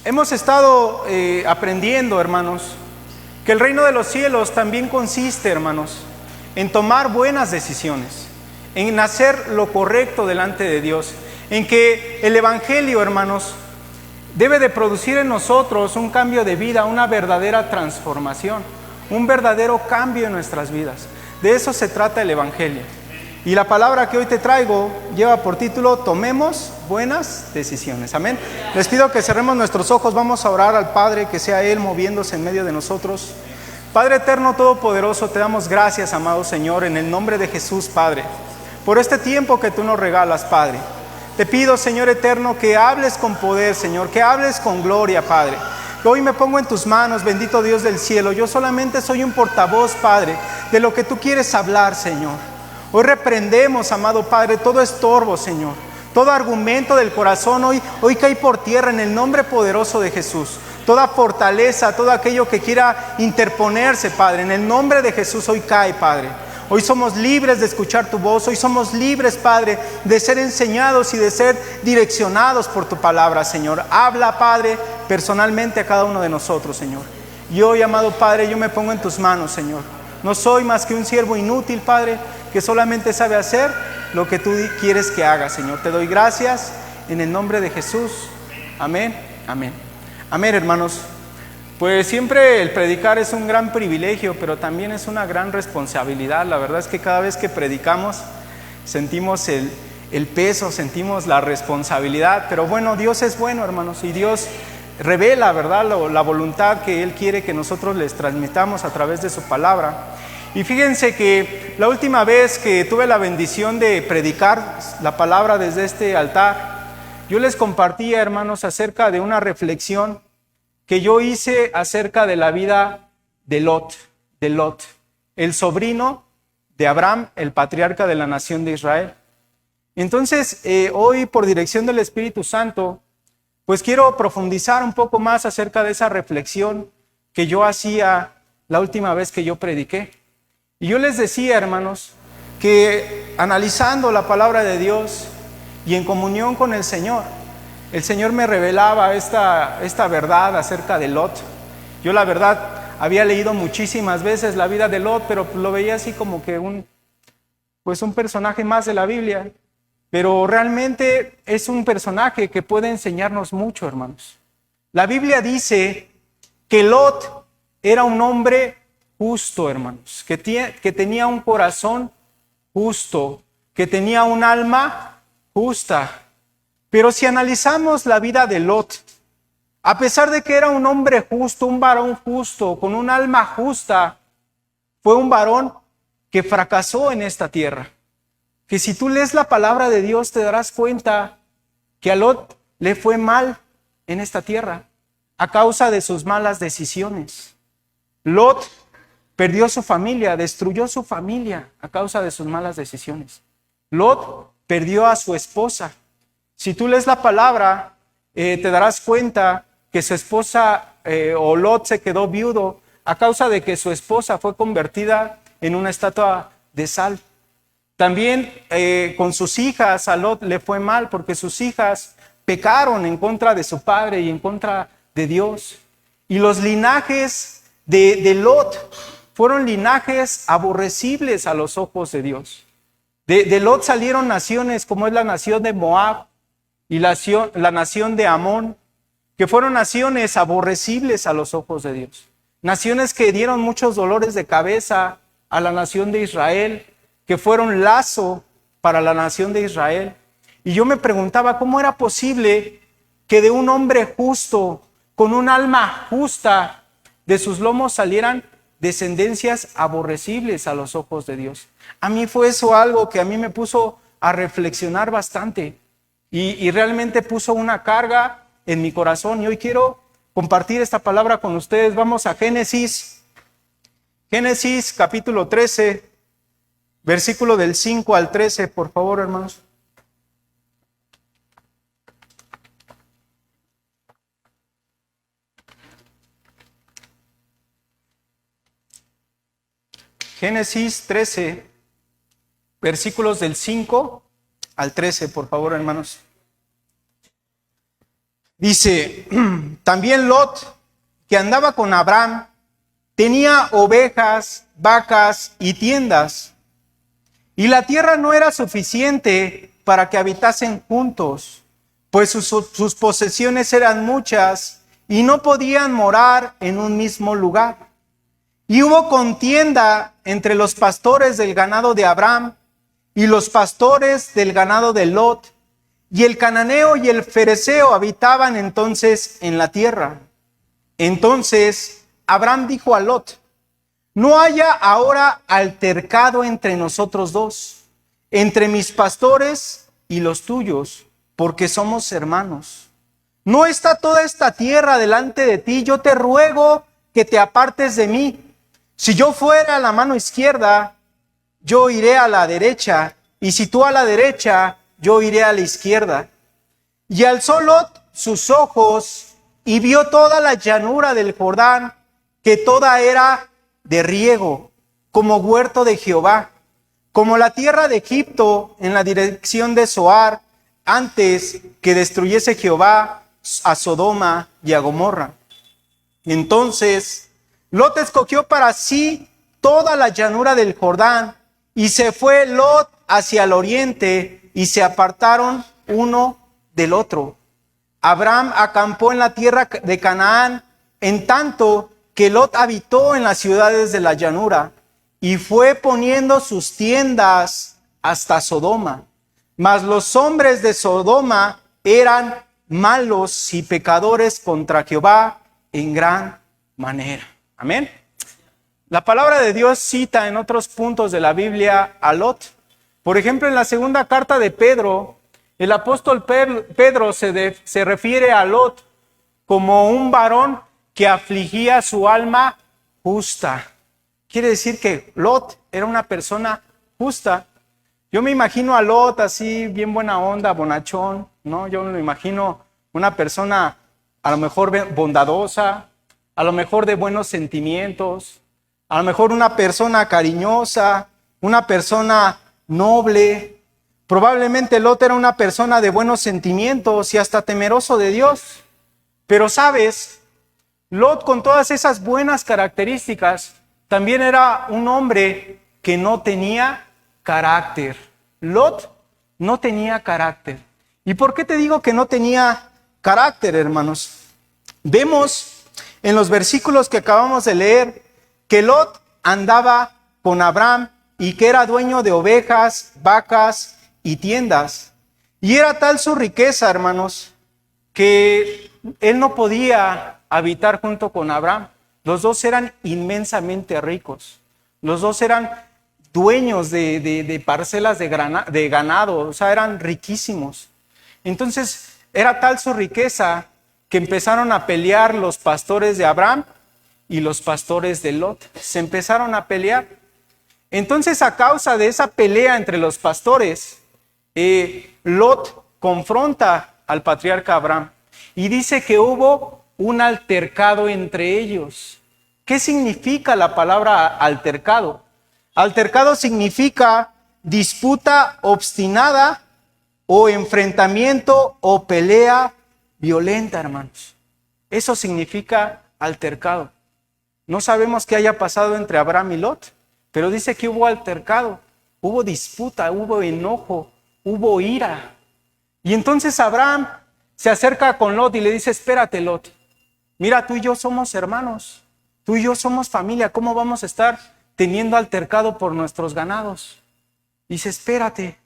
Hemos estado aprendiendo, hermanos, que el reino de los cielos también consiste, hermanos, en tomar buenas decisiones, en hacer lo correcto delante de Dios, en que el evangelio, hermanos, debe de producir en nosotros un cambio de vida, una verdadera transformación, un verdadero cambio en nuestras vidas. De eso se trata el evangelio. Y la palabra que hoy te traigo lleva por título: tomemos buenas decisiones. Amén. Les pido que cerremos nuestros ojos, vamos a orar al Padre, que sea Él moviéndose en medio de nosotros. Padre eterno, todopoderoso, te damos gracias, amado Señor, en el nombre de Jesús, Padre, por este tiempo que tú nos regalas, Padre. Te pido, Señor eterno, que hables con poder, Señor, que hables con gloria, Padre. Que hoy me pongo en tus manos, bendito Dios del cielo. Yo solamente soy un portavoz, Padre, de lo que tú quieres hablar, Señor. Hoy reprendemos, amado Padre, todo estorbo, Señor. Todo argumento del corazón hoy cae por tierra en el nombre poderoso de Jesús. Toda fortaleza, todo aquello que quiera interponerse, Padre, en el nombre de Jesús hoy cae, Padre. Hoy somos libres de escuchar tu voz, hoy somos libres, Padre, de ser enseñados y de ser direccionados por tu palabra, Señor. Habla, Padre, personalmente a cada uno de nosotros, Señor. Y hoy, amado Padre, yo me pongo en tus manos, Señor. No soy más que un siervo inútil, Padre, que solamente sabe hacer lo que tú quieres que haga, Señor. Te doy gracias en el nombre de Jesús. Amén, amén. Amén, hermanos. Pues siempre el predicar es un gran privilegio, pero también es una gran responsabilidad. La verdad es que cada vez que predicamos sentimos el peso, sentimos la responsabilidad. Pero bueno, Dios es bueno, hermanos, y Dios revela, ¿verdad?, la voluntad que Él quiere que nosotros les transmitamos a través de su palabra. Y fíjense que la última vez que tuve la bendición de predicar la palabra desde este altar, yo les compartía, hermanos, acerca de una reflexión que yo hice acerca de la vida de Lot, el sobrino de Abraham, el patriarca de la nación de Israel. Entonces, hoy, por dirección del Espíritu Santo, pues quiero profundizar un poco más acerca de esa reflexión que yo hacía la última vez que yo prediqué. Y yo les decía, hermanos, que analizando la palabra de Dios y en comunión con el Señor me revelaba esta verdad acerca de Lot. Yo, la verdad, había leído muchísimas veces la vida de Lot, pero lo veía así como que un personaje más de la Biblia. Pero realmente es un personaje que puede enseñarnos mucho, hermanos. La Biblia dice que Lot era un hombre justo, hermanos, que tenía un corazón justo, que tenía un alma justa. Pero si analizamos la vida de Lot, a pesar de que era un hombre justo, un varón justo, con un alma justa, fue un varón que fracasó en esta tierra. Que si tú lees la palabra de Dios te darás cuenta que a Lot le fue mal en esta tierra a causa de sus malas decisiones. Lot perdió su familia, destruyó su familia a causa de sus malas decisiones. Lot perdió a su esposa. Si tú lees la palabra, te darás cuenta que su esposa o Lot se quedó viudo a causa de que su esposa fue convertida en una estatua de sal. También con sus hijas a Lot le fue mal porque sus hijas pecaron en contra de su padre y en contra de Dios. Y los linajes de Lot fueron linajes aborrecibles a los ojos de Dios. De Lot salieron naciones como es la nación de Moab y la nación de Amón, que fueron naciones aborrecibles a los ojos de Dios. Naciones que dieron muchos dolores de cabeza a la nación de Israel, que fueron lazo para la nación de Israel. Y yo me preguntaba cómo era posible que de un hombre justo, con un alma justa, de sus lomos salieran descendencias aborrecibles a los ojos de Dios. A mí fue eso algo que a mí me puso a reflexionar bastante y realmente puso una carga en mi corazón. Y hoy quiero compartir esta palabra con ustedes. Vamos a Génesis capítulo 13, versículo del 5 al 13, por favor, hermanos. Génesis 13, versículos del 5 al 13, por favor, hermanos. Dice, también Lot, que andaba con Abraham, tenía ovejas, vacas y tiendas, y la tierra no era suficiente para que habitasen juntos, pues sus posesiones eran muchas y no podían morar en un mismo lugar. Y hubo contienda entre los pastores del ganado de Abraham y los pastores del ganado de Lot, y el cananeo y el fereceo habitaban entonces en la tierra. Entonces Abraham dijo a Lot, no haya ahora altercado entre nosotros dos, entre mis pastores y los tuyos, porque somos hermanos. ¿No está toda esta tierra delante de ti? Yo te ruego que te apartes de mí. Si yo fuera a la mano izquierda, yo iré a la derecha, y si tú a la derecha, yo iré a la izquierda. Y alzó Lot sus ojos y vio toda la llanura del Jordán, que toda era de riego, como huerto de Jehová, como la tierra de Egipto en la dirección de Zoar, antes que destruyese Jehová a Sodoma y a Gomorra. Entonces Lot escogió para sí toda la llanura del Jordán, y se fue Lot hacia el oriente, y se apartaron uno del otro. Abraham acampó en la tierra de Canaán, en tanto que Lot habitó en las ciudades de la llanura, y fue poniendo sus tiendas hasta Sodoma. Mas los hombres de Sodoma eran malos y pecadores contra Jehová en gran manera. Amén. La palabra de Dios cita en otros puntos de la Biblia a Lot. Por ejemplo, en la segunda carta de Pedro, el apóstol Pedro se refiere a Lot como un varón que afligía su alma justa. Quiere decir que Lot era una persona justa. Yo me imagino a Lot así, bien buena onda, bonachón, ¿no? Yo me imagino una persona a lo mejor bondadosa, a lo mejor de buenos sentimientos, a lo mejor una persona cariñosa, una persona noble. Probablemente Lot era una persona de buenos sentimientos y hasta temeroso de Dios. Pero sabes, Lot, con todas esas buenas características, también era un hombre que no tenía carácter. Lot no tenía carácter. ¿Y por qué te digo que no tenía carácter, hermanos? Vemos en los versículos que acabamos de leer que Lot andaba con Abraham y que era dueño de ovejas, vacas y tiendas. Y era tal su riqueza, hermanos, que él no podía habitar junto con Abraham. Los dos eran inmensamente ricos. Los dos eran dueños de parcelas de ganado, o sea, eran riquísimos. Entonces, era tal su riqueza que empezaron a pelear los pastores de Abraham y los pastores de Lot. Se empezaron a pelear. Entonces, a causa de esa pelea entre los pastores, Lot confronta al patriarca Abraham y dice que hubo un altercado entre ellos. ¿Qué significa la palabra altercado? Altercado significa disputa obstinada o enfrentamiento o pelea violenta, hermanos. Eso significa altercado. No sabemos qué haya pasado entre Abraham y Lot, pero dice que hubo altercado, hubo disputa, hubo enojo, hubo ira. Y entonces Abraham se acerca con Lot y le dice, espérate, Lot, mira, tú y yo somos hermanos, tú y yo somos familia, ¿cómo vamos a estar teniendo altercado por nuestros ganados? Dice, espérate,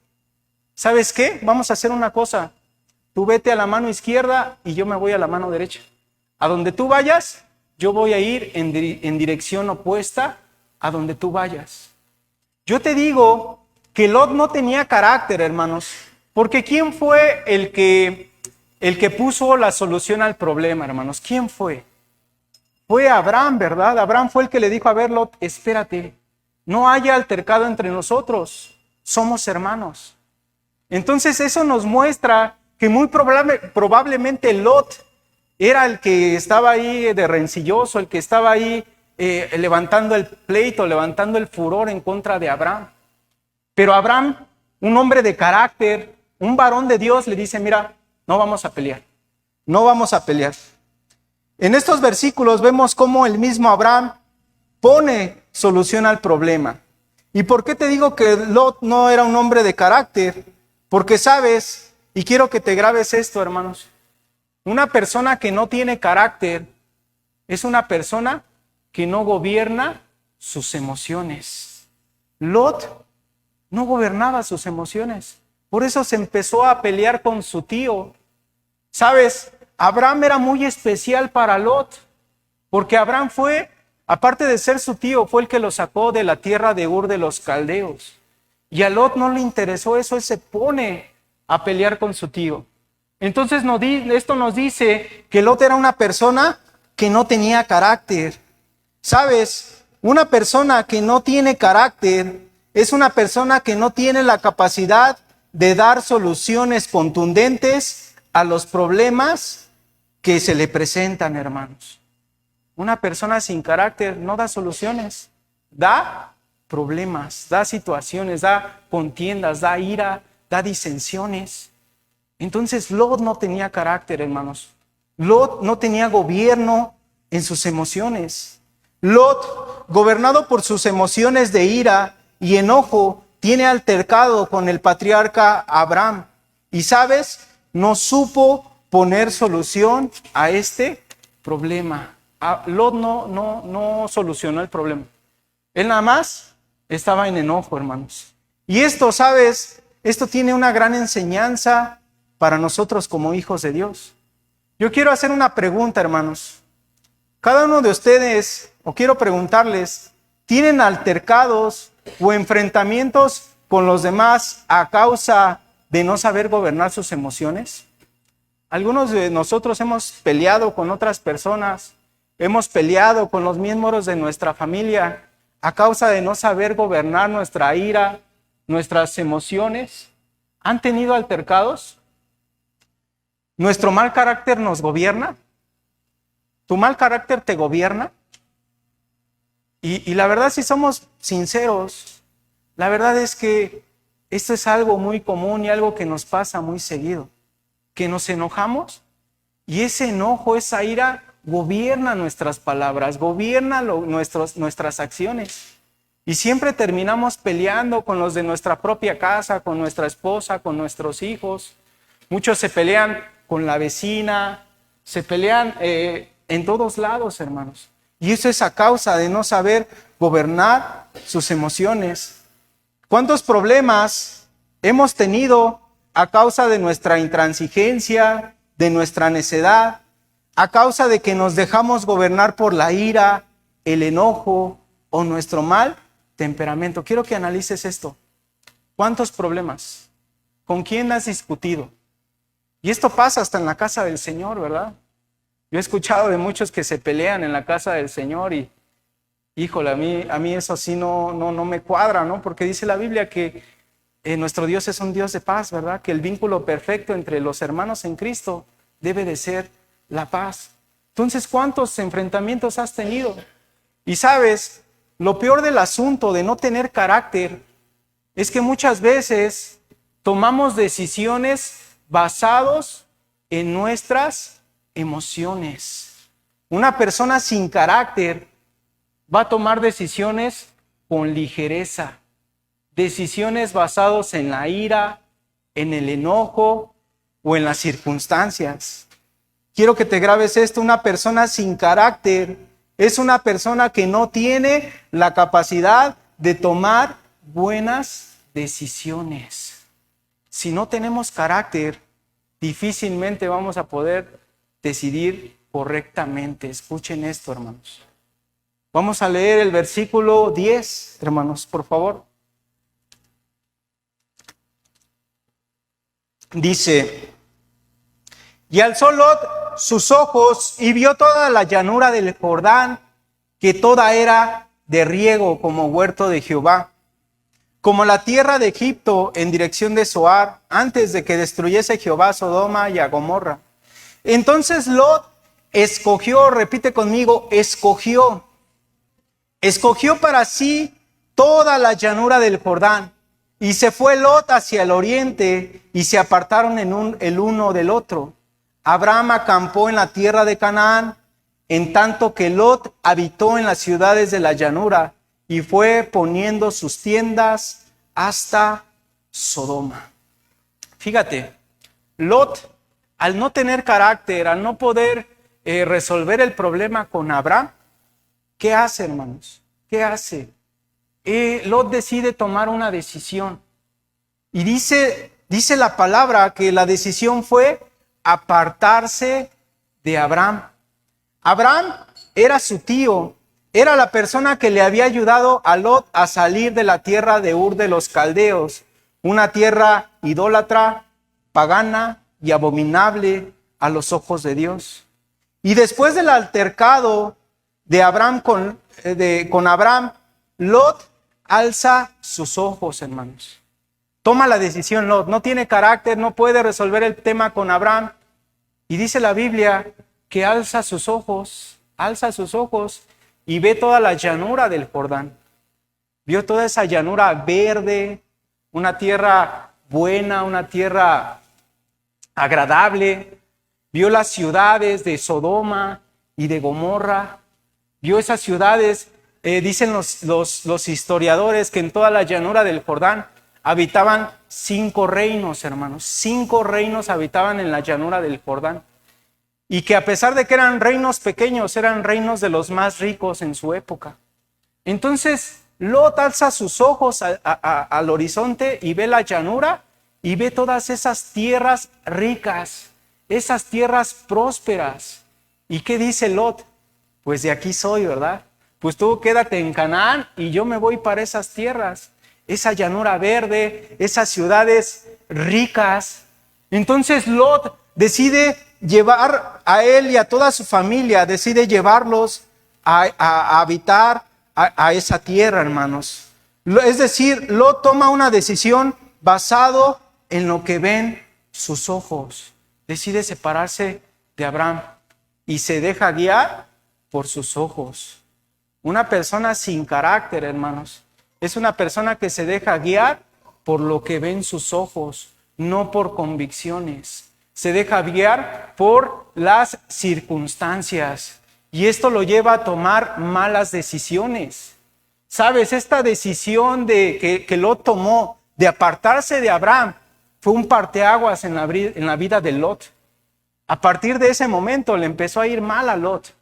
¿sabes qué? Vamos a hacer una cosa, tú vete a la mano izquierda y yo me voy a la mano derecha. A donde tú vayas, yo voy a ir en dirección opuesta a donde tú vayas. Yo te digo que Lot no tenía carácter, hermanos, porque ¿quién fue el que puso la solución al problema, hermanos? ¿Quién fue? Fue Abraham, ¿verdad? Abraham fue el que le dijo, a ver, Lot, espérate, no haya altercado entre nosotros, somos hermanos. Entonces eso nos muestra que muy probablemente Lot era el que estaba ahí de rencilloso, el que estaba ahí levantando el pleito, levantando el furor en contra de Abraham. Pero Abraham, un hombre de carácter, un varón de Dios, le dice, mira, no vamos a pelear. no vamos a pelear. En estos versículos vemos cómo el mismo Abraham pone solución al problema. ¿Y por qué te digo que Lot no era un hombre de carácter? Porque sabes, y quiero que te grabes esto, hermanos, una persona que no tiene carácter es una persona que no gobierna sus emociones. Lot no gobernaba sus emociones, por eso se empezó a pelear con su tío. ¿Sabes? Abraham era muy especial para Lot, porque Abraham fue, aparte de ser su tío, fue el que lo sacó de la tierra de Ur de los Caldeos. Y a Lot no le interesó eso, él se pone a pelear con su tío. Entonces esto nos dice que Lot era una persona que no tenía carácter. ¿Sabes? Una persona que no tiene carácter es una persona que no tiene la capacidad de dar soluciones contundentes a los problemas que se le presentan, hermanos. Una persona sin carácter no da soluciones, da problemas, da situaciones, da contiendas, da ira, da disensiones. Entonces Lot no tenía carácter, hermanos. Lot no tenía gobierno en sus emociones. Lot, gobernado por sus emociones de ira y enojo, tiene altercado con el patriarca Abraham. Y sabes, no supo poner solución a este problema. Lot no solucionó el problema. Él nada más estaba en enojo, hermanos. Y esto, ¿sabes? Esto tiene una gran enseñanza para nosotros como hijos de Dios. Yo quiero hacer una pregunta, hermanos. Cada uno de ustedes, o quiero preguntarles, ¿tienen altercados o enfrentamientos con los demás a causa de no saber gobernar sus emociones? Algunos de nosotros hemos peleado con otras personas, hemos peleado con los miembros de nuestra familia a causa de no saber gobernar nuestra ira, nuestras emociones. ¿Han tenido altercados? ¿Nuestro mal carácter nos gobierna? ¿Tu mal carácter te gobierna? Y la verdad, si somos sinceros, la verdad es que esto es algo muy común y algo que nos pasa muy seguido. Que nos enojamos y ese enojo, esa ira, gobierna nuestras palabras, gobierna nuestras acciones. Y siempre terminamos peleando con los de nuestra propia casa, con nuestra esposa, con nuestros hijos. Muchos se pelean con la vecina, se pelean en todos lados, hermanos. Y eso es a causa de no saber gobernar sus emociones. ¿Cuántos problemas hemos tenido a causa de nuestra intransigencia, de nuestra necedad, a causa de que nos dejamos gobernar por la ira, el enojo o nuestro mal temperamento? Quiero que analices esto. ¿Cuántos problemas? ¿Con quién has discutido? Y esto pasa hasta en la casa del Señor, ¿verdad? Yo he escuchado de muchos que se pelean en la casa del Señor y, híjole, a mí eso sí no me cuadra, ¿no? Porque dice la Biblia que nuestro Dios es un Dios de paz, ¿verdad? Que el vínculo perfecto entre los hermanos en Cristo debe de ser la paz. Entonces, ¿cuántos enfrentamientos has tenido? Y sabes, lo peor del asunto de no tener carácter es que muchas veces tomamos decisiones basados en nuestras emociones. Una persona sin carácter va a tomar decisiones con ligereza, decisiones basadas en la ira, en el enojo o en las circunstancias. Quiero que te grabes esto: una persona sin carácter es una persona que no tiene la capacidad de tomar buenas decisiones. Si no tenemos carácter, difícilmente vamos a poder decidir correctamente. Escuchen esto, hermanos. Vamos a leer el versículo 10, hermanos, por favor. Dice: y alzó Lot sus ojos y vio toda la llanura del Jordán, que toda era de riego como huerto de Jehová, como la tierra de Egipto en dirección de Zoar, antes de que destruyese Jehová a Sodoma y a Gomorra. Entonces Lot escogió, repite conmigo, escogió para sí toda la llanura del Jordán, y se fue Lot hacia el oriente, y se apartaron el uno del otro. Abraham acampó en la tierra de Canaán, en tanto que Lot habitó en las ciudades de la llanura y fue poniendo sus tiendas hasta Sodoma. Fíjate, Lot, al no tener carácter, al no poder resolver el problema con Abraham, ¿qué hace, hermanos? ¿Qué hace? Lot decide tomar una decisión. Y dice la palabra que la decisión fue apartarse de Abraham. Abraham era su tío, era la persona que le había ayudado a Lot a salir de la tierra de Ur de los Caldeos, una tierra idólatra, pagana y abominable a los ojos de Dios. Y después del altercado de Abraham con Abraham, Lot alza sus ojos, hermanos. Toma la decisión Lot, no tiene carácter, no puede resolver el tema con Abraham. Y dice la Biblia que alza sus ojos y ve toda la llanura del Jordán. Vio toda esa llanura verde, una tierra buena, una tierra agradable. Vio las ciudades de Sodoma y de Gomorra. Vio esas ciudades, dicen los historiadores, que en toda la llanura del Jordán habitaban 5 reinos, hermanos. 5 reinos habitaban en la llanura del Jordán. Y que a pesar de que eran reinos pequeños, eran reinos de los más ricos en su época. Entonces, Lot alza sus ojos al horizonte y ve la llanura y ve todas esas tierras ricas, esas tierras prósperas. ¿Y qué dice Lot? Pues de aquí soy, ¿verdad? Pues tú quédate en Canaán y yo me voy para esas tierras, esa llanura verde, esas ciudades ricas. Entonces Lot decide llevar a él y a toda su familia, decide llevarlos a habitar a esa tierra, hermanos. Es decir, Lot toma una decisión basado en lo que ven sus ojos. Decide separarse de Abraham y se deja guiar por sus ojos. Una persona sin carácter, hermanos, es una persona que se deja guiar por lo que ven sus ojos, no por convicciones. Se deja guiar por las circunstancias y esto lo lleva a tomar malas decisiones. ¿Sabes? Esta decisión que Lot tomó de apartarse de Abraham fue un parteaguas en la vida de Lot. A partir de ese momento le empezó a ir mal a Lot.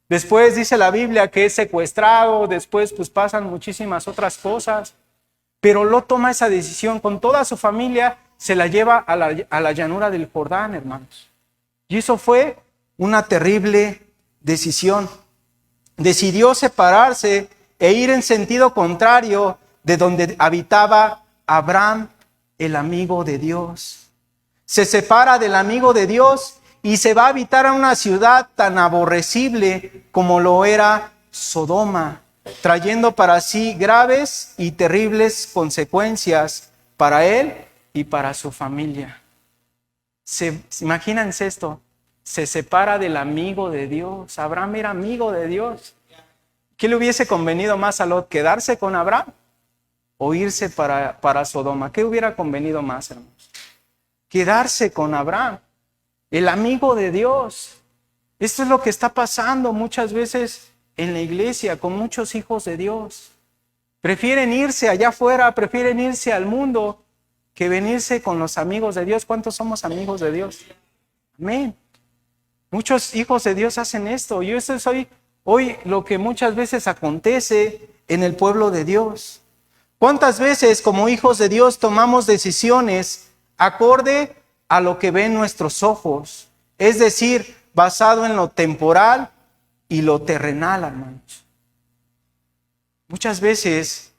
Después dice la Biblia que es secuestrado, después pues pasan muchísimas otras cosas. Pero Lot toma esa decisión con toda su familia, se la lleva a la llanura del Jordán, hermanos. Y eso fue una terrible decisión. Decidió separarse e ir en sentido contrario de donde habitaba Abraham, el amigo de Dios. Se separa del amigo de Dios y se va a habitar a una ciudad tan aborrecible como lo era Sodoma, trayendo para sí graves y terribles consecuencias para él y para su familia. Imagínense esto, se separa del amigo de Dios. Abraham era amigo de Dios. ¿Qué le hubiese convenido más a Lot? ¿Quedarse con Abraham o irse para Sodoma? ¿Qué hubiera convenido más, hermanos? Quedarse con Abraham, el amigo de Dios. Esto es lo que está pasando muchas veces en la iglesia con muchos hijos de Dios. Prefieren irse allá afuera, prefieren irse al mundo que venirse con los amigos de Dios. ¿Cuántos somos amigos de Dios? Amén. Muchos hijos de Dios hacen esto. Y eso es hoy lo que muchas veces acontece en el pueblo de Dios. ¿Cuántas veces como hijos de Dios tomamos decisiones acorde a lo que ven nuestros ojos? Es decir, basado en lo temporal y lo terrenal, hermanos. Muchas veces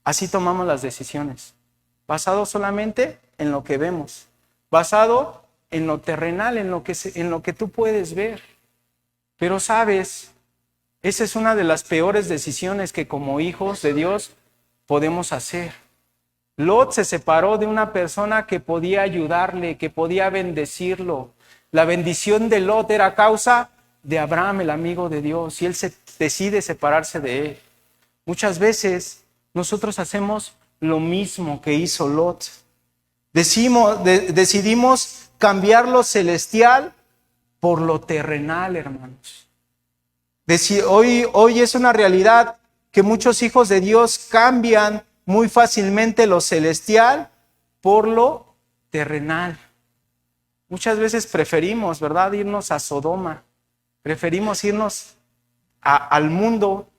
así tomamos las decisiones, basado solamente en lo que vemos, basado en lo terrenal, en lo que tú puedes ver. Pero sabes, esa es una de las peores decisiones que como hijos de Dios podemos hacer. Lot se separó de una persona que podía ayudarle, que podía bendecirlo. La bendición de Lot era a causa de Abraham, el amigo de Dios, y él decide separarse de él. Muchas veces nosotros hacemos lo mismo que hizo Lot. Decidimos cambiar lo celestial por lo terrenal, hermanos. Hoy es una realidad que muchos hijos de Dios cambian muy fácilmente lo celestial por lo terrenal. Muchas veces preferimos, ¿verdad?, irnos a Sodoma. Preferimos irnos al mundo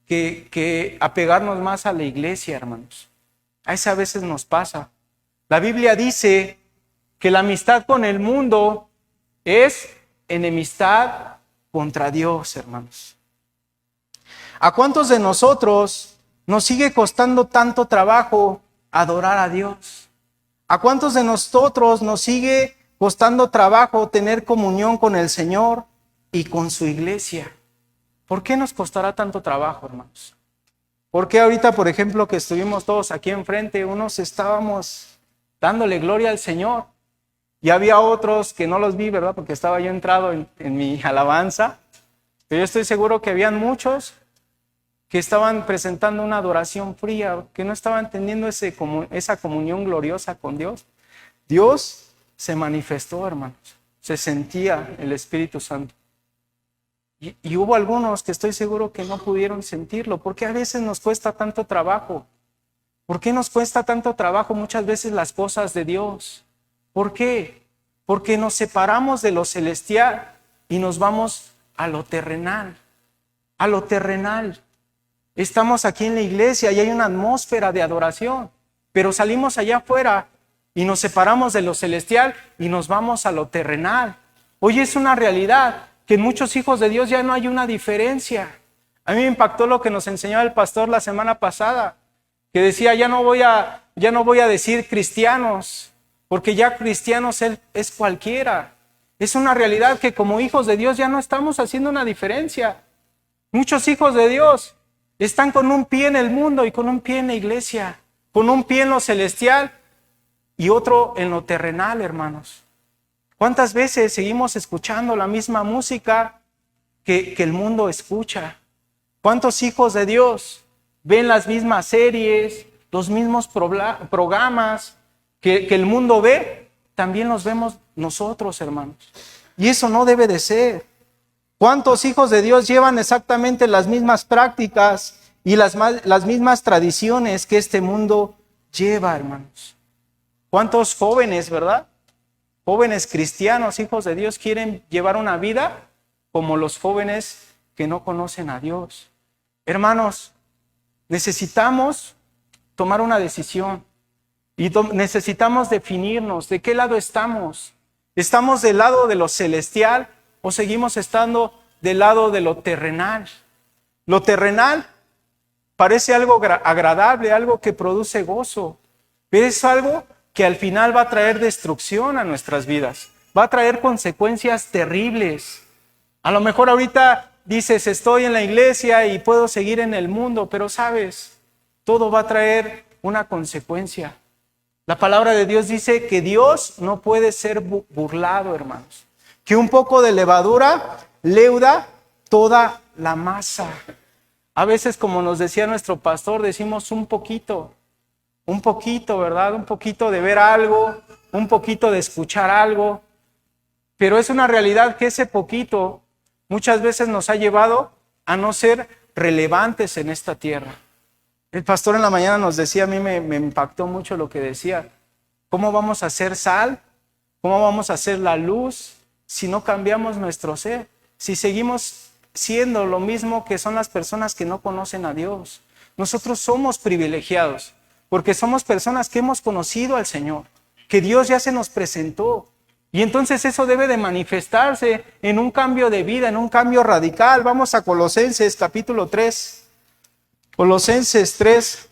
que apegarnos más a la iglesia, hermanos. A eso a veces nos pasa. La Biblia dice que la amistad con el mundo es enemistad contra Dios, hermanos. ¿A cuántos de nosotros nos sigue costando tanto trabajo adorar a Dios? ¿A cuántos de nosotros nos sigue costando trabajo tener comunión con el Señor y con su iglesia? ¿Por qué nos costará tanto trabajo, hermanos? ¿Por qué ahorita, por ejemplo, que estuvimos todos aquí enfrente, unos estábamos dándole gloria al Señor y había otros que no los vi, ¿verdad?, porque estaba yo entrado en mi alabanza, pero yo estoy seguro que habían muchos que estaban presentando una adoración fría, que no estaban teniendo esa comunión gloriosa con Dios. Dios se manifestó, hermanos, se sentía el Espíritu Santo. Y hubo algunos que estoy seguro que no pudieron sentirlo. ¿Por qué a veces nos cuesta tanto trabajo? ¿Por qué nos cuesta tanto trabajo muchas veces las cosas de Dios? ¿Por qué? Porque nos separamos de lo celestial y nos vamos a lo terrenal. A lo terrenal. Estamos aquí en la iglesia y hay una atmósfera de adoración, pero salimos allá afuera y nos separamos de lo celestial y nos vamos a lo terrenal. Hoy es una realidad que en muchos hijos de Dios ya no hay una diferencia. A mí me impactó lo que nos enseñó el pastor la semana pasada, que decía, ya no voy a decir cristianos, porque ya cristianos es cualquiera. Es una realidad que como hijos de Dios ya no estamos haciendo una diferencia. Muchos hijos de Dios están con un pie en el mundo y con un pie en la iglesia, con un pie en lo celestial y otro en lo terrenal, hermanos. ¿Cuántas veces seguimos escuchando la misma música que el mundo escucha? ¿Cuántos hijos de Dios ven las mismas series, los mismos programas que el mundo ve? También los vemos nosotros, hermanos. Y eso no debe de ser. ¿Cuántos hijos de Dios llevan exactamente las mismas prácticas y las mismas tradiciones que este mundo lleva, hermanos? ¿Cuántos jóvenes, verdad? Jóvenes cristianos, hijos de Dios, quieren llevar una vida como los jóvenes que no conocen a Dios. Hermanos, necesitamos tomar una decisión y necesitamos definirnos de qué lado estamos. ¿Estamos del lado de lo celestial o seguimos estando del lado de lo terrenal? Lo terrenal parece algo agradable, algo que produce gozo, pero es algo que al final va a traer destrucción a nuestras vidas, va a traer consecuencias terribles. A lo mejor ahorita dices, estoy en la iglesia y puedo seguir en el mundo, pero sabes, todo va a traer una consecuencia. La palabra de Dios dice que Dios no puede ser burlado, hermanos, que un poco de levadura leuda toda la masa. A veces, como nos decía nuestro pastor, decimos un poquito, ¿verdad? Un poquito de ver algo, un poquito de escuchar algo, pero es una realidad que ese poquito muchas veces nos ha llevado a no ser relevantes en esta tierra. El pastor en la mañana nos decía, a mí me impactó mucho lo que decía, ¿cómo vamos a hacer sal? ¿Cómo vamos a hacer la luz si no cambiamos nuestro ser? Si seguimos siendo lo mismo que son las personas que no conocen a Dios. Nosotros somos privilegiados, porque somos personas que hemos conocido al Señor, que Dios ya se nos presentó. Y entonces eso debe de manifestarse en un cambio de vida, en un cambio radical. Vamos a Colosenses capítulo 3. Colosenses 3.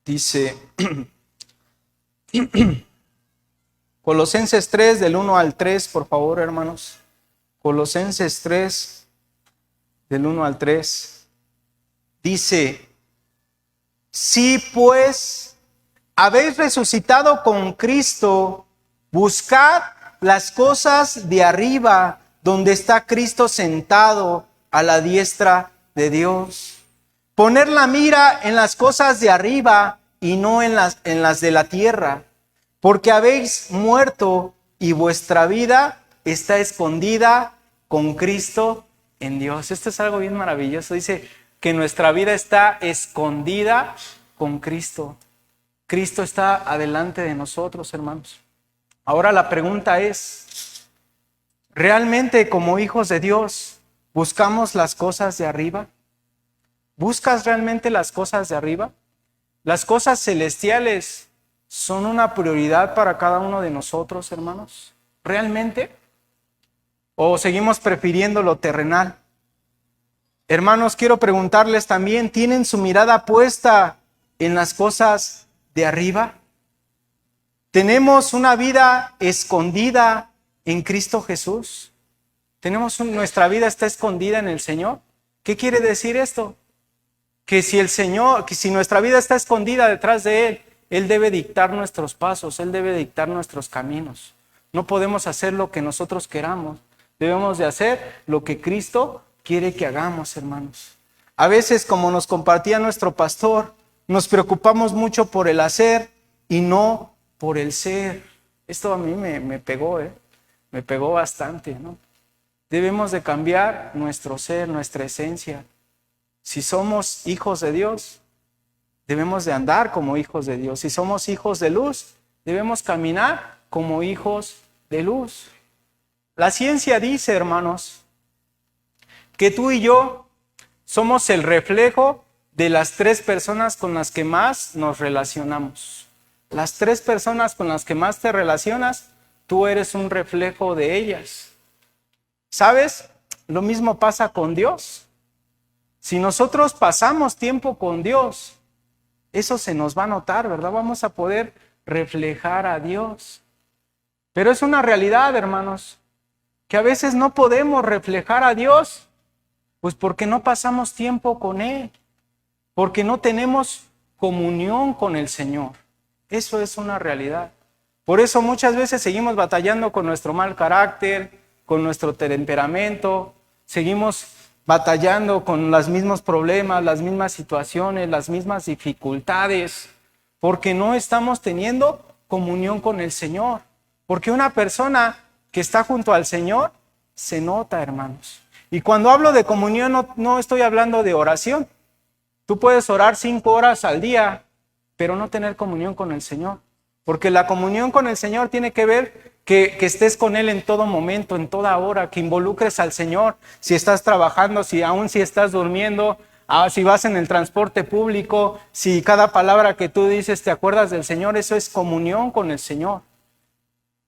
Dice... Colosenses 3 del 1 al 3, por favor, hermanos. Colosenses 3 del 1 al 3 dice: si pues habéis resucitado con Cristo, buscad las cosas de arriba, donde está Cristo sentado a la diestra de Dios. Poner la mira en las cosas de arriba y no en las de la tierra, porque habéis muerto y vuestra vida está escondida con Cristo en Dios. Esto es algo bien maravilloso. Dice que nuestra vida está escondida con Cristo. Cristo está adelante de nosotros, hermanos. Ahora la pregunta es, ¿realmente como hijos de Dios buscamos las cosas de arriba? ¿Buscas realmente las cosas de arriba? ¿Las cosas celestiales son una prioridad para cada uno de nosotros, hermanos? ¿Realmente? ¿O seguimos prefiriendo lo terrenal? Hermanos, quiero preguntarles también, ¿tienen su mirada puesta en las cosas de arriba? ¿Tenemos una vida escondida en Cristo Jesús? ¿Nuestra vida está escondida en el Señor? ¿Qué quiere decir esto? Que si nuestra vida está escondida detrás de Él, Él debe dictar nuestros pasos, Él debe dictar nuestros caminos. No podemos hacer lo que nosotros queramos. Debemos de hacer lo que Cristo quiere que hagamos, hermanos. A veces, como nos compartía nuestro pastor, nos preocupamos mucho por el hacer y no por el ser. Esto a mí me pegó, me pegó bastante, ¿no? Debemos de cambiar nuestro ser, nuestra esencia. Si somos hijos de Dios, debemos de andar como hijos de Dios. Si somos hijos de luz, debemos caminar como hijos de luz. La ciencia dice, hermanos, que tú y yo somos el reflejo de las 3 personas con las que más nos relacionamos. Las 3 personas con las que más te relacionas, tú eres un reflejo de ellas. ¿Sabes? Lo mismo pasa con Dios. Si nosotros pasamos tiempo con Dios, eso se nos va a notar, ¿verdad? Vamos a poder reflejar a Dios. Pero es una realidad, hermanos, que a veces no podemos reflejar a Dios, pues porque no pasamos tiempo con Él, porque no tenemos comunión con el Señor. Eso es una realidad. Por eso muchas veces seguimos batallando con nuestro mal carácter, con nuestro temperamento, seguimos batallando con los mismos problemas, las mismas situaciones, las mismas dificultades, porque no estamos teniendo comunión con el Señor. Porque una persona que está junto al Señor se nota, hermanos. Y cuando hablo de comunión no estoy hablando de oración. Tú puedes orar 5 horas al día, pero no tener comunión con el Señor. Porque la comunión con el Señor tiene que ver que estés con Él en todo momento, en toda hora, que involucres al Señor. Si estás trabajando, aún si estás durmiendo, si vas en el transporte público, si cada palabra que tú dices te acuerdas del Señor, eso es comunión con el Señor.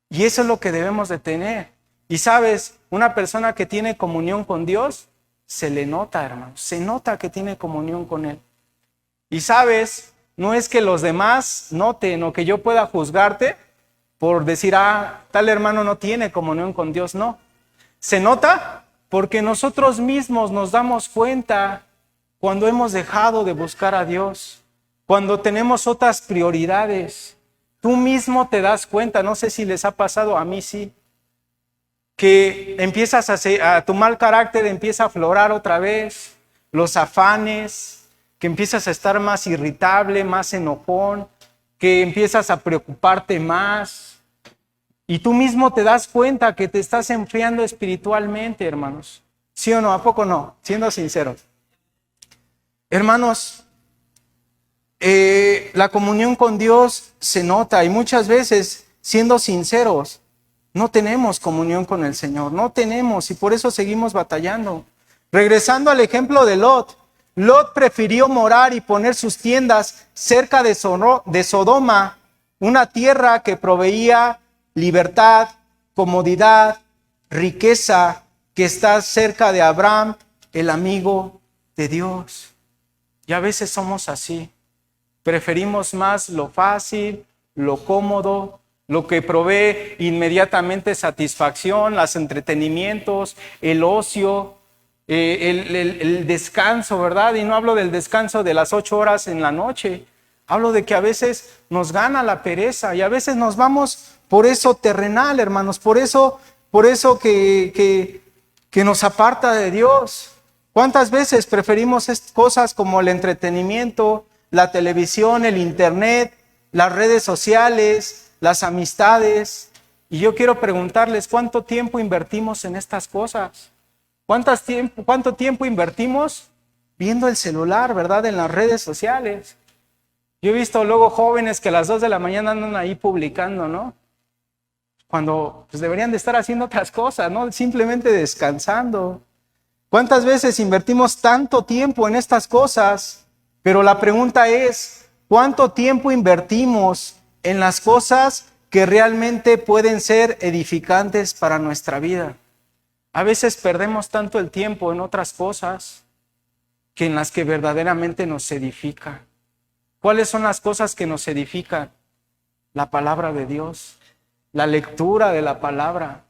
Y eso es lo que debemos de tener. Y sabes, una persona que tiene comunión con Dios, se le nota, hermano, se nota que tiene comunión con Él. Y sabes, no es que los demás noten o que yo pueda juzgarte por decir, tal hermano no tiene comunión con Dios, no. Se nota porque nosotros mismos nos damos cuenta cuando hemos dejado de buscar a Dios, cuando tenemos otras prioridades. Tú mismo te das cuenta, no sé si les ha pasado, a mí sí, que empiezas tu mal carácter empieza a aflorar otra vez, los afanes, que empiezas a estar más irritable, más enojón, que empiezas a preocuparte más, y tú mismo te das cuenta que te estás enfriando espiritualmente, hermanos. ¿Sí o no? ¿A poco no? Siendo sinceros. Hermanos, la comunión con Dios se nota, y muchas veces, siendo sinceros, no tenemos comunión con el Señor, no tenemos, y por eso seguimos batallando. Regresando al ejemplo de Lot, Lot prefirió morar y poner sus tiendas cerca de Sodoma, una tierra que proveía libertad, comodidad, riqueza, que está cerca de Abraham, el amigo de Dios. Y a veces somos así. Preferimos más lo fácil, lo cómodo, lo que provee inmediatamente satisfacción, los entretenimientos, el ocio, el descanso, ¿verdad? Y no hablo del descanso de las 8 horas en la noche. Hablo de que a veces nos gana la pereza y a veces nos vamos por eso terrenal, hermanos, por eso que nos aparta de Dios. ¿Cuántas veces preferimos cosas como el entretenimiento, la televisión, el internet, las redes sociales, las amistades? Y yo quiero preguntarles, ¿cuánto tiempo invertimos en estas cosas? ¿Cuánto tiempo invertimos viendo el celular, verdad, en las redes sociales? Yo he visto luego jóvenes que a las 2 de la mañana andan ahí publicando, ¿no? Cuando pues, deberían de estar haciendo otras cosas, ¿no? Simplemente descansando. ¿Cuántas veces invertimos tanto tiempo en estas cosas? Pero la pregunta es, ¿cuánto tiempo invertimos en las cosas que realmente pueden ser edificantes para nuestra vida? A veces perdemos tanto el tiempo en otras cosas que en las que verdaderamente nos edifica. ¿Cuáles son las cosas que nos edifican? La palabra de Dios, la lectura de la palabra.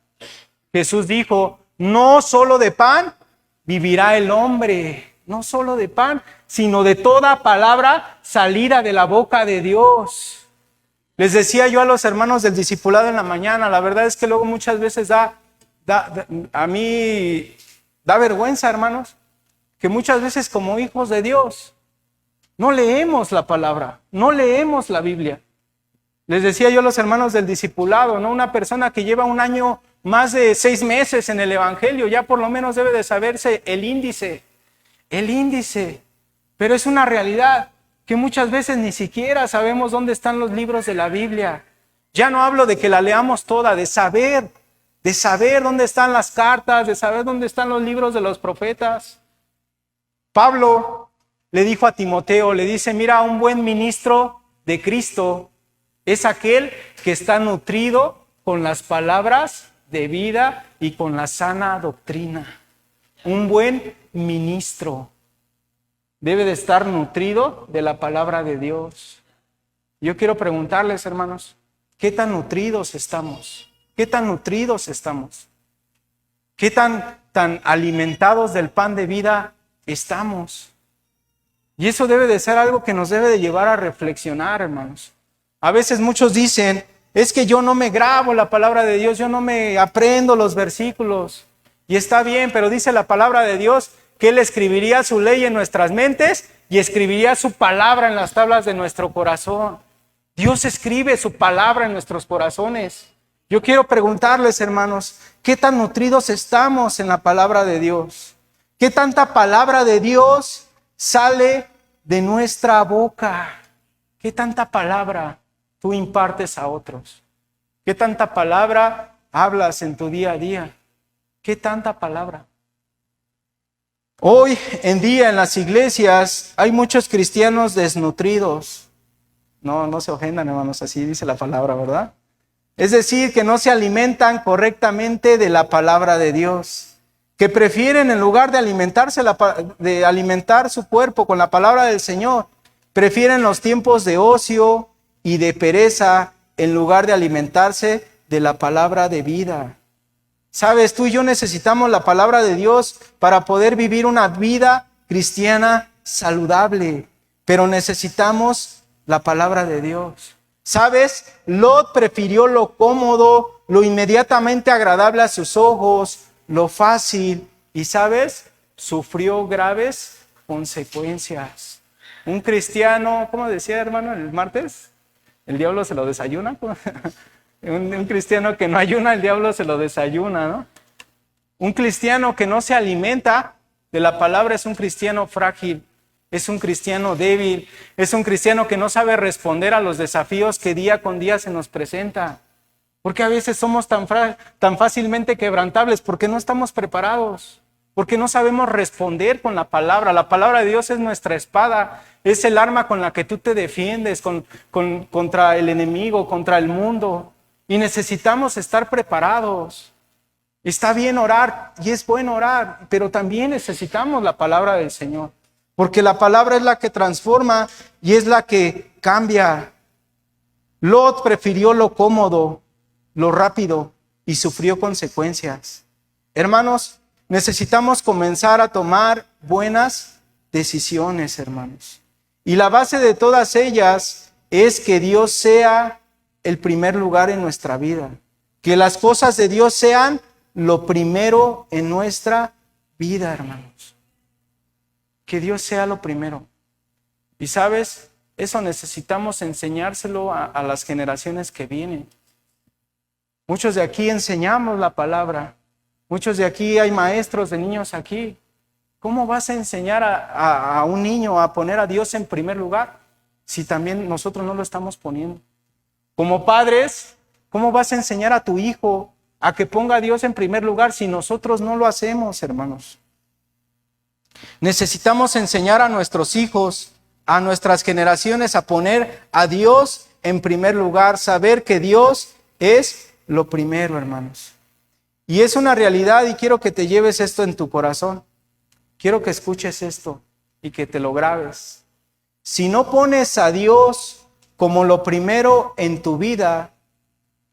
Jesús dijo, no solo de pan vivirá el hombre, no solo de pan, sino de toda palabra salida de la boca de Dios. Les decía yo a los hermanos del discipulado en la mañana, la verdad es que luego muchas veces a mí da vergüenza, hermanos, que muchas veces como hijos de Dios no leemos la palabra, no leemos la Biblia. Les decía yo a los hermanos del discipulado, ¿no? Una persona que lleva un año, más de 6 meses en el evangelio, ya por lo menos debe de saberse el índice. Pero es una realidad que muchas veces ni siquiera sabemos dónde están los libros de la Biblia. Ya no hablo de que la leamos toda, de saber dónde están las cartas, de saber dónde están los libros de los profetas. Pablo le dijo a Timoteo, le dice, mira, un buen ministro de Cristo es aquel que está nutrido con las palabras de vida y con la sana doctrina. Un buen ministro debe de estar nutrido de la palabra de Dios. Yo quiero preguntarles, hermanos, ¿qué tan nutridos estamos? ¿Qué tan nutridos estamos? ¿Qué tan alimentados del pan de vida estamos? Y eso debe de ser algo que nos debe de llevar a reflexionar, hermanos. A veces muchos dicen, es que yo no me grabo la palabra de Dios, yo no me aprendo los versículos. Y está bien, pero dice la palabra de Dios que Él escribiría su ley en nuestras mentes y escribiría su palabra en las tablas de nuestro corazón. Dios escribe su palabra en nuestros corazones. Yo quiero preguntarles, hermanos, ¿qué tan nutridos estamos en la palabra de Dios? ¿Qué tanta palabra de Dios sale de nuestra boca? ¿Qué tanta palabra tú impartes a otros? ¿Qué tanta palabra hablas en tu día a día? ¿Qué tanta palabra? Hoy en día en las iglesias hay muchos cristianos desnutridos. No se ofendan, hermanos, así dice la palabra, ¿verdad? Es decir, que no se alimentan correctamente de la palabra de Dios, que prefieren en lugar de alimentar su cuerpo con la palabra del Señor, prefieren los tiempos de ocio y de pereza en lugar de alimentarse de la palabra de vida. Sabes, tú y yo necesitamos la palabra de Dios para poder vivir una vida cristiana saludable, pero necesitamos la palabra de Dios. ¿Sabes? Lot prefirió lo cómodo, lo inmediatamente agradable a sus ojos, lo fácil, y ¿sabes? Sufrió graves consecuencias. Un cristiano, ¿cómo decía, hermano, el martes? ¿El diablo se lo desayuna? Un cristiano que no ayuna, el diablo se lo desayuna, ¿no? Un cristiano que no se alimenta de la palabra es un cristiano frágil, es un cristiano débil, es un cristiano que no sabe responder a los desafíos que día con día se nos presenta. Porque a veces somos tan fácilmente quebrantables, porque no estamos preparados, porque no sabemos responder con la palabra. La palabra de Dios es nuestra espada, es el arma con la que tú te defiendes contra el enemigo, contra el mundo. Y necesitamos estar preparados. Está bien orar y es bueno orar, pero también necesitamos la palabra del Señor. Porque la palabra es la que transforma y es la que cambia. Lot prefirió lo cómodo, lo rápido y sufrió consecuencias. Hermanos, necesitamos comenzar a tomar buenas decisiones, hermanos. Y la base de todas ellas es que Dios sea el primer lugar en nuestra vida. Que las cosas de Dios sean lo primero en nuestra vida, hermanos. que Dios sea lo primero. Y sabes, eso necesitamos enseñárselo a las generaciones que vienen. Muchos de aquí enseñamos la palabra. Muchos de aquí hay maestros de niños aquí. ¿Cómo vas a enseñar a un niño a poner a Dios en primer lugar si también nosotros no lo estamos poniendo? Como padres, ¿cómo vas a enseñar a tu hijo a que ponga a Dios en primer lugar si nosotros no lo hacemos, hermanos? Necesitamos enseñar a nuestros hijos, a nuestras generaciones, a poner a Dios en primer lugar, saber que Dios es lo primero, hermanos. Y es una realidad y quiero que te lleves esto en tu corazón. Quiero que escuches esto y que te lo grabes. Si no pones a Dios como lo primero en tu vida,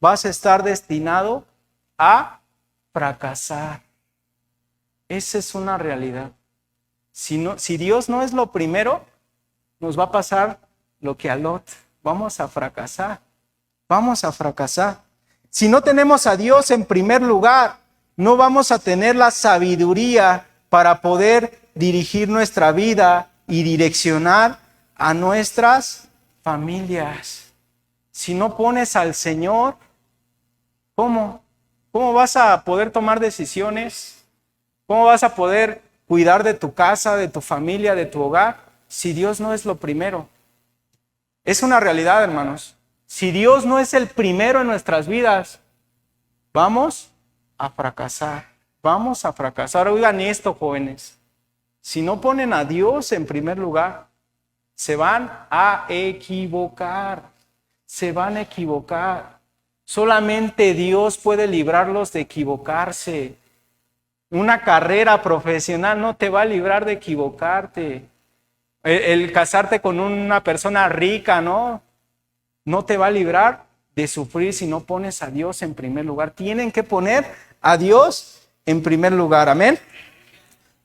vas a estar destinado a fracasar. Esa es una realidad. Si Dios no es lo primero, nos va a pasar lo que a Lot. Vamos a fracasar. Vamos a fracasar. Si no tenemos a Dios en primer lugar, no vamos a tener la sabiduría para poder dirigir nuestra vida y direccionar a nuestras familias. Si no pones al Señor, ¿cómo? ¿Cómo vas a poder tomar decisiones? ¿Cómo vas a poder cuidar de tu casa, de tu familia, de tu hogar, si Dios no es lo primero? Es una realidad, hermanos. Si Dios no es el primero en nuestras vidas, vamos a fracasar. Vamos a fracasar. Oigan esto, jóvenes. Si no ponen a Dios en primer lugar, se van a equivocar. Se van a equivocar. Solamente Dios puede librarlos de equivocarse. Una carrera profesional no te va a librar de equivocarte. El casarte con una persona rica, ¿no? No te va a librar de sufrir si no pones a Dios en primer lugar. Tienen que poner a Dios en primer lugar. Amén.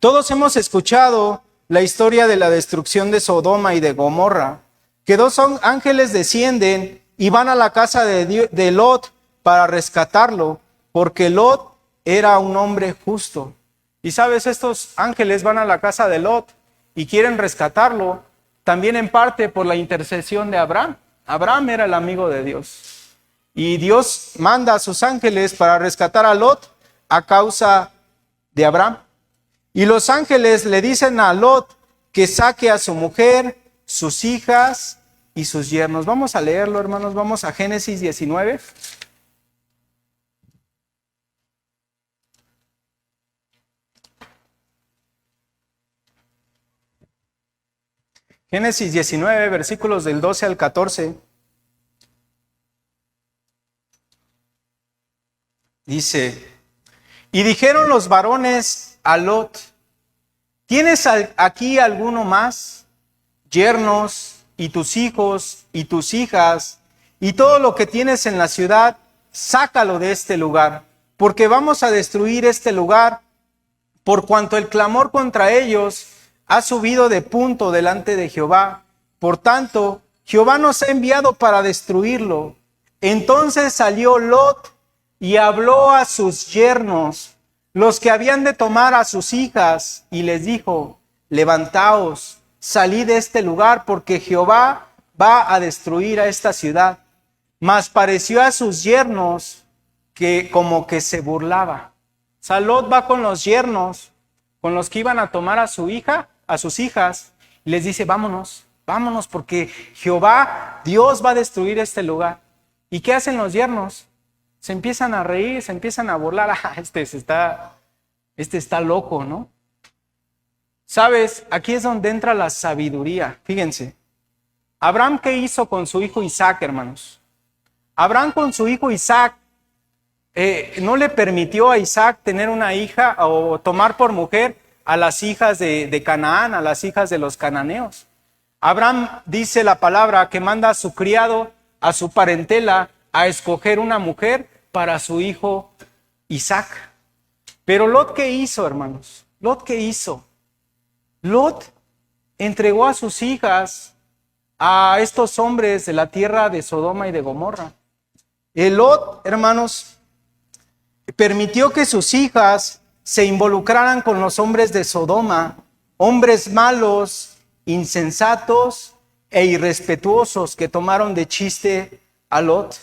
Todos hemos escuchado la historia de la destrucción de Sodoma y de Gomorra, que dos ángeles descienden y van a la casa de Lot para rescatarlo, porque Lot era un hombre justo. Y sabes, estos ángeles van a la casa de Lot y quieren rescatarlo, también en parte por la intercesión de Abraham. Abraham era el amigo de Dios. Y Dios manda a sus ángeles para rescatar a Lot a causa de Abraham. Y los ángeles le dicen a Lot que saque a su mujer, sus hijas y sus yernos. Vamos a leerlo, hermanos. Vamos a Génesis 19. Génesis 19, versículos del 12 al 14. Dice: y dijeron los varones a Lot: ¿tienes aquí alguno más? Yernos, y tus hijos, y tus hijas, y todo lo que tienes en la ciudad, sácalo de este lugar, porque vamos a destruir este lugar, por cuanto el clamor contra ellos ha subido de punto delante de Jehová. Por tanto, Jehová nos ha enviado para destruirlo. Entonces salió Lot y habló a sus yernos, los que habían de tomar a sus hijas, y les dijo: levantaos, salid de este lugar, porque Jehová va a destruir a esta ciudad. Mas pareció a sus yernos que como que se burlaba. O sea, Lot va con los yernos, con los que iban a tomar a su hija, a sus hijas, y les dice: vámonos, vámonos, porque Jehová, Dios va a destruir este lugar. ¿Y qué hacen los yernos? Se empiezan a reír, se empiezan a burlar. Este está loco, ¿no? ¿Sabes? Aquí es donde entra la sabiduría. Fíjense. Abraham, ¿qué hizo con su hijo Isaac, hermanos? Abraham con su hijo Isaac no le permitió a Isaac tener una hija o tomar por mujer a las hijas de Canaán, a las hijas de los cananeos. Abraham, dice la palabra, que manda a su criado, a su parentela, a escoger una mujer para su hijo Isaac. Pero Lot, ¿qué hizo, hermanos? Lot, ¿qué hizo? Lot entregó a sus hijas a estos hombres de la tierra de Sodoma y de Gomorra. Lot, hermanos, permitió que sus hijas se involucraran con los hombres de Sodoma hombres malos, insensatos e irrespetuosos que tomaron de chiste a Lot.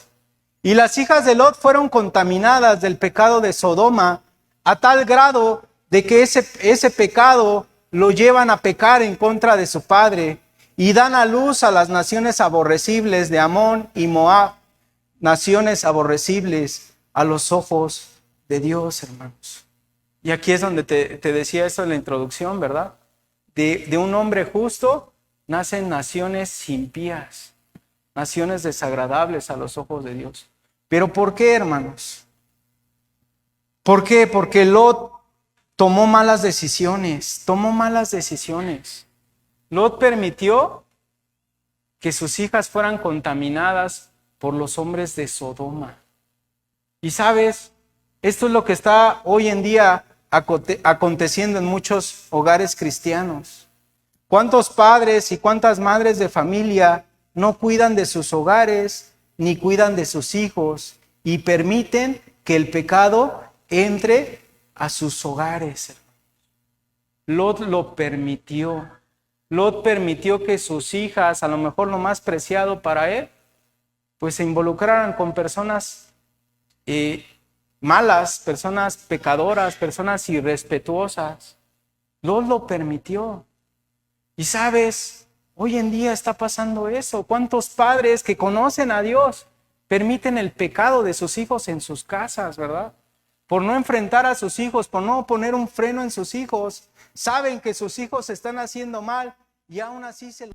Y las hijas de Lot fueron contaminadas del pecado de Sodoma a tal grado de que ese pecado lo llevan a pecar en contra de su padre y dan a luz a las naciones aborrecibles de Amón y Moab, naciones aborrecibles a los ojos de Dios, hermanos. Y aquí es donde te decía eso en la introducción, ¿verdad? De un hombre justo nacen naciones impías, naciones desagradables a los ojos de Dios. ¿Pero por qué, hermanos? ¿Por qué? Porque Lot tomó malas decisiones, Lot permitió que sus hijas fueran contaminadas por los hombres de Sodoma. Y sabes, esto es lo que está hoy en día aconteciendo en muchos hogares cristianos. ¿Cuántos padres y cuántas madres de familia no cuidan de sus hogares ni cuidan de sus hijos y permiten que el pecado entre a sus hogares? Lot lo permitió. Lot permitió que sus hijas, a lo mejor lo más preciado para él, pues se involucraran con personas malas, personas pecadoras, personas irrespetuosas. Lot lo permitió. Y sabes, hoy en día está pasando eso. ¿Cuántos padres que conocen a Dios permiten el pecado de sus hijos en sus casas, verdad? Por no enfrentar a sus hijos, por no poner un freno en sus hijos, saben que sus hijos están haciendo mal y aún así se